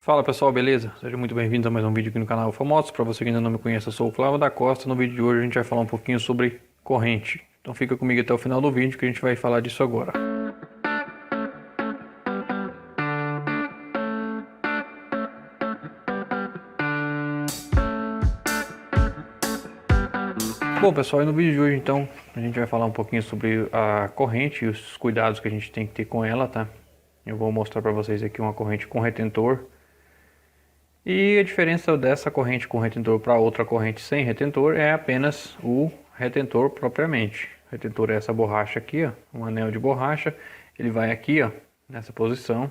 Fala pessoal, beleza? Sejam muito bem-vindos a mais um vídeo aqui no canal Famosos. Para você que ainda não me conhece, eu sou o Flávio da Costa. No vídeo de hoje a gente vai falar um pouquinho sobre corrente. Então fica comigo até o final do vídeo que a gente vai falar disso agora. Bom pessoal, e no vídeo de hoje então a gente vai falar um pouquinho sobre a corrente e os cuidados que a gente tem que ter com ela, tá? Eu vou mostrar para vocês aqui uma corrente com retentor. E a diferença dessa corrente com retentor para outra corrente sem retentor é apenas o retentor propriamente. O retentor é essa borracha aqui, ó, um anel de borracha. Ele vai aqui, ó, nessa posição,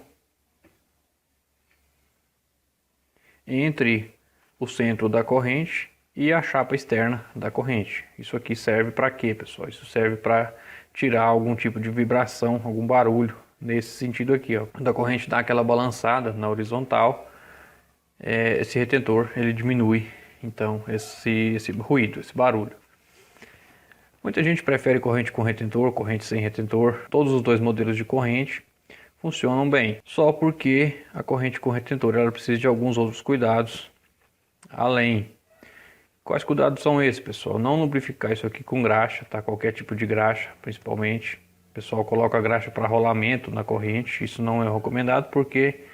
entre o centro da corrente e a chapa externa da corrente. Isso aqui serve para quê, pessoal? Isso serve para tirar algum tipo de vibração, algum barulho nesse sentido aqui, ó. Quando a corrente dá aquela balançada na horizontal, esse retentor ele diminui então esse ruído, esse barulho. Muita gente prefere corrente com retentor, corrente sem retentor. Todos os dois modelos de corrente funcionam bem, só porque a corrente com retentor ela precisa de alguns outros cuidados além. Quais cuidados são esses, pessoal? Não lubrificar isso aqui com graxa, tá? Qualquer tipo de graxa, principalmente. O pessoal coloca graxa para rolamento na corrente, isso não é recomendado porque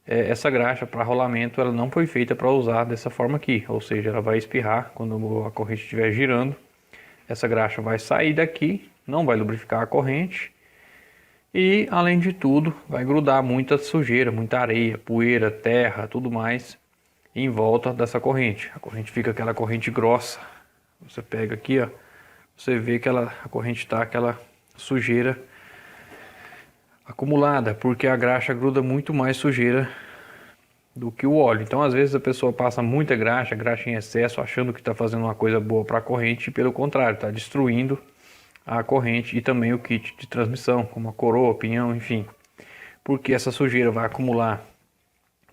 essa graxa para rolamento ela não foi feita para usar dessa forma aqui, ou seja, ela vai espirrar quando a corrente estiver girando. Essa graxa vai sair daqui, não vai lubrificar a corrente e, além de tudo, vai grudar muita sujeira, muita areia, poeira, terra, tudo mais em volta dessa corrente. A corrente fica aquela corrente grossa. Você pega aqui, ó, você vê que a corrente está aquela sujeira acumulada, porque a graxa gruda muito mais sujeira do que o óleo. Então, às vezes a pessoa passa muita graxa em excesso, achando que está fazendo uma coisa boa para a corrente, e pelo contrário, está destruindo a corrente e também o kit de transmissão, como a coroa, pinhão, enfim. Porque essa sujeira vai acumular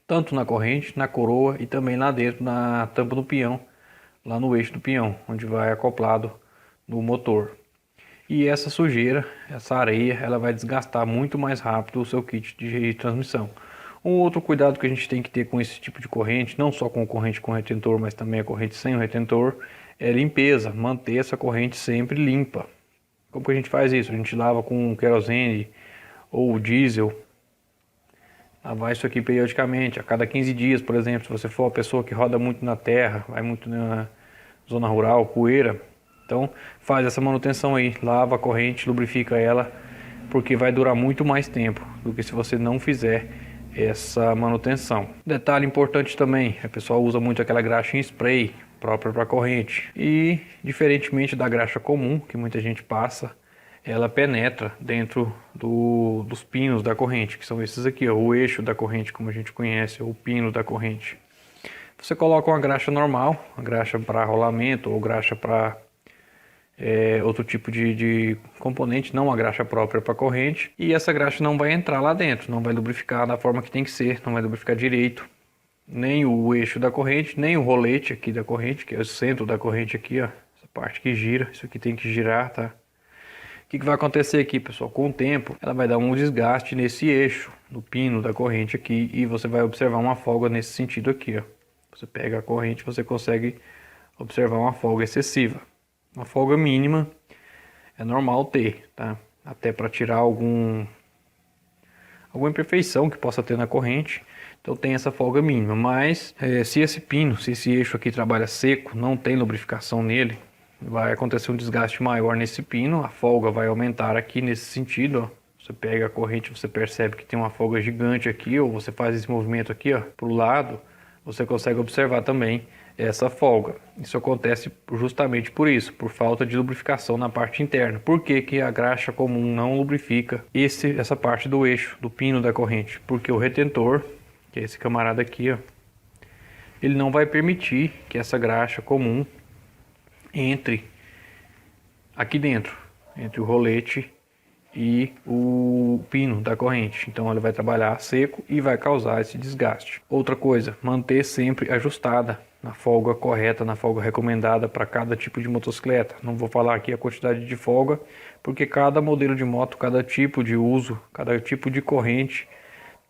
tanto na corrente, na coroa e também lá dentro na tampa do pinhão, lá no eixo do pinhão, onde vai acoplado no motor. E essa sujeira, essa areia, ela vai desgastar muito mais rápido o seu kit de transmissão. Um outro cuidado que a gente tem que ter com esse tipo de corrente, não só com corrente com retentor, mas também a corrente sem o retentor, é limpeza, manter essa corrente sempre limpa. Como que a gente faz isso? A gente lava com querosene ou diesel, lavar isso aqui periodicamente, a cada 15 dias, por exemplo. Se você for uma pessoa que roda muito na terra, vai muito na zona rural, poeira, então faz essa manutenção aí, lava a corrente, lubrifica ela, porque vai durar muito mais tempo do que se você não fizer essa manutenção. Detalhe importante também, a pessoa usa muito aquela graxa em spray própria para corrente e, diferentemente da graxa comum que muita gente passa, ela penetra dentro dos pinos da corrente, que são esses aqui, ó, o eixo da corrente, como a gente conhece, ou o pino da corrente. Você coloca uma graxa normal, uma graxa para rolamento ou graxa para outro tipo de componente, não a graxa própria para corrente, e essa graxa não vai entrar lá dentro, não vai lubrificar da forma que tem que ser, não vai lubrificar direito, nem o eixo da corrente, nem o rolete aqui da corrente, que é o centro da corrente aqui, ó, essa parte que gira, isso aqui tem que girar, tá? O que vai acontecer aqui, pessoal? Com o tempo, ela vai dar um desgaste nesse eixo, no pino da corrente aqui, e você vai observar uma folga nesse sentido aqui, ó. Você pega a corrente, você consegue observar uma folga excessiva. Uma folga mínima é normal ter, tá? Até para tirar alguma imperfeição que possa ter na corrente, então tem essa folga mínima. Mas se esse eixo aqui trabalha seco, não tem lubrificação nele, vai acontecer um desgaste maior nesse pino, a folga vai aumentar aqui nesse sentido, ó. Você pega a corrente, você percebe que tem uma folga gigante aqui, ou você faz esse movimento aqui, ó, para o lado, você consegue observar também essa folga. Isso acontece justamente por isso, por falta de lubrificação na parte interna. Por que que a graxa comum não lubrifica essa parte do eixo, do pino da corrente? Porque o retentor, que é esse camarada aqui, ó, ele não vai permitir que essa graxa comum entre aqui dentro, entre o rolete e o pino da corrente. Então ele vai trabalhar seco e vai causar esse desgaste. Outra coisa, manter sempre ajustada na folga correta, na folga recomendada para cada tipo de motocicleta. Não vou falar aqui a quantidade de folga, porque cada modelo de moto, cada tipo de uso, cada tipo de corrente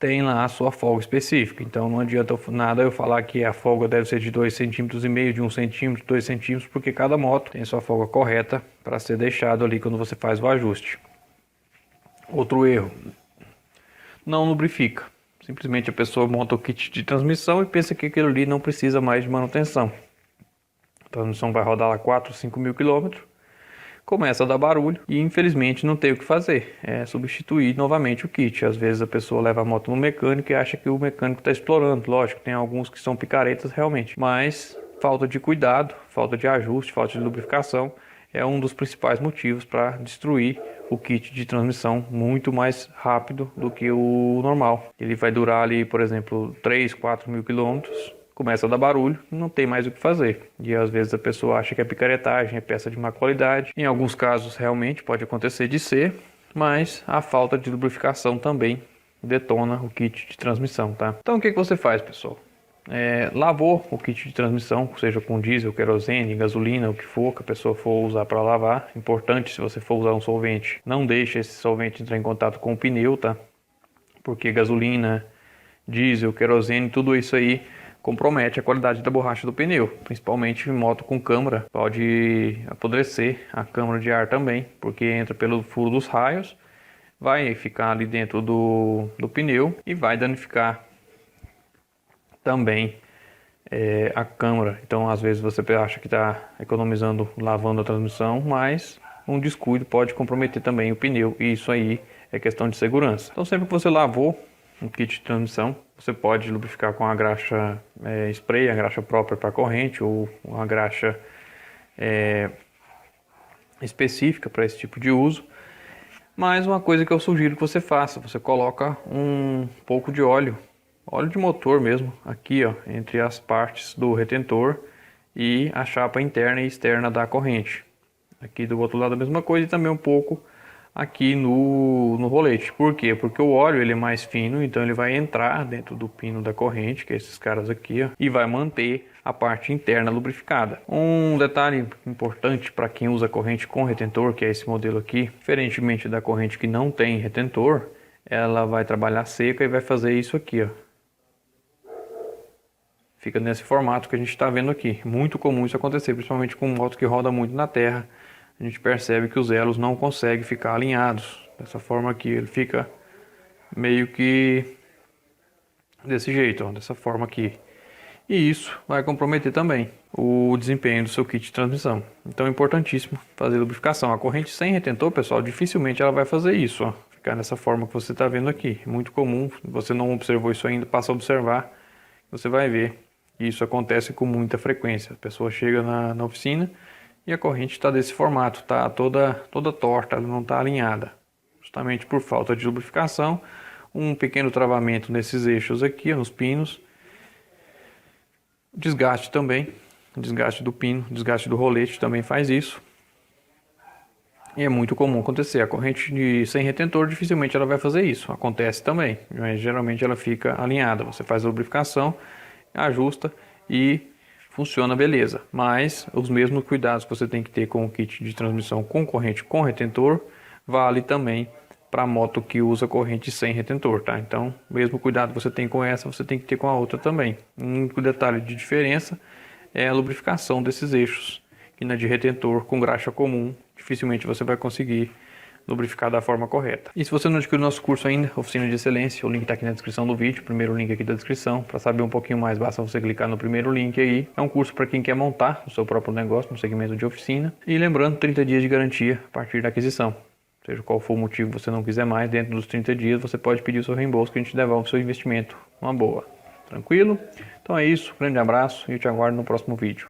tem lá a sua folga específica. Então não adianta nada eu falar que a folga deve ser de 2,5 cm, de 1 centímetro, 2 centímetros, porque cada moto tem sua folga correta para ser deixado ali quando você faz o ajuste. Outro erro, não lubrifica. Simplesmente a pessoa monta o kit de transmissão e pensa que aquilo ali não precisa mais de manutenção. A transmissão vai rodar lá 4, 5 mil quilômetros, começa a dar barulho e infelizmente não tem o que fazer, é substituir novamente o kit. Às vezes a pessoa leva a moto no mecânico e acha que o mecânico está explorando. Lógico, tem alguns que são picaretas realmente, mas falta de cuidado, falta de ajuste, falta de lubrificação é um dos principais motivos para destruir o kit de transmissão muito mais rápido do que o normal. Ele vai durar ali, por exemplo, 3, 4 mil quilômetros, começa a dar barulho, não tem mais o que fazer. E às vezes a pessoa acha que é picaretagem, é peça de má qualidade. Em alguns casos realmente pode acontecer de ser, mas a falta de lubrificação também detona o kit de transmissão, tá? Então o que você faz, pessoal? Lavou o kit de transmissão, seja com diesel, querosene, gasolina, o que for que a pessoa for usar para lavar. Importante, se você for usar um solvente, não deixe esse solvente entrar em contato com o pneu, tá? Porque gasolina, diesel, querosene, tudo isso aí compromete a qualidade da borracha do pneu, principalmente em moto com câmara. Pode apodrecer a câmara de ar também, porque entra pelo furo dos raios, vai ficar ali dentro do pneu e vai danificar também a câmara. Então às vezes você acha que está economizando lavando a transmissão, mas um descuido pode comprometer também o pneu, e isso aí é questão de segurança. Então sempre que você lavou um kit de transmissão, você pode lubrificar com a graxa spray, a graxa própria para corrente, ou uma graxa específica para esse tipo de uso. Mas uma coisa que eu sugiro que você faça, você coloca um pouco de óleo de motor mesmo, aqui ó, entre as partes do retentor e a chapa interna e externa da corrente. Aqui do outro lado a mesma coisa, e também um pouco aqui no rolete. Por quê? Porque o óleo ele é mais fino, então ele vai entrar dentro do pino da corrente, que é esses caras aqui, ó, e vai manter a parte interna lubrificada. Um detalhe importante para quem usa corrente com retentor, que é esse modelo aqui, diferentemente da corrente que não tem retentor, ela vai trabalhar seca e vai fazer isso aqui, ó. Fica nesse formato que a gente está vendo aqui. Muito comum isso acontecer, principalmente com moto que roda muito na terra. A gente percebe que os elos não conseguem ficar alinhados. Dessa forma aqui, ele fica meio que desse jeito, ó, dessa forma aqui. E isso vai comprometer também o desempenho do seu kit de transmissão. Então é importantíssimo fazer lubrificação. A corrente sem retentor, pessoal, dificilmente ela vai fazer isso, ó. Ficar nessa forma que você está vendo aqui. Muito comum, você não observou isso ainda, passa a observar, você vai ver. Isso acontece com muita frequência. A pessoa chega na oficina e a corrente está desse formato, está toda torta, ela não está alinhada. Justamente por falta de lubrificação, um pequeno travamento nesses eixos aqui, nos pinos. Desgaste também, desgaste do pino, desgaste do rolete também faz isso. E é muito comum acontecer. A corrente sem retentor dificilmente ela vai fazer isso. Acontece também, mas geralmente ela fica alinhada. Você faz a lubrificação, ajusta e funciona beleza. Mas os mesmos cuidados que você tem que ter com o kit de transmissão com corrente com retentor, vale também para moto que usa corrente sem retentor, tá? Então, o mesmo cuidado que você tem com essa, você tem que ter com a outra também. Um único detalhe de diferença é a lubrificação desses eixos, que na de retentor com graxa comum, dificilmente você vai conseguir lubrificar da forma correta. E se você não adquiriu nosso curso ainda, Oficina de Excelência, o link está aqui na descrição do vídeo, primeiro link aqui da descrição. Para saber um pouquinho mais, basta você clicar no primeiro link aí. É um curso para quem quer montar o seu próprio negócio no segmento de oficina. E lembrando, 30 dias de garantia a partir da aquisição. Seja qual for o motivo você não quiser mais, dentro dos 30 dias você pode pedir o seu reembolso, que a gente devolve o seu investimento. Uma boa. Tranquilo? Então é isso, grande abraço e eu te aguardo no próximo vídeo.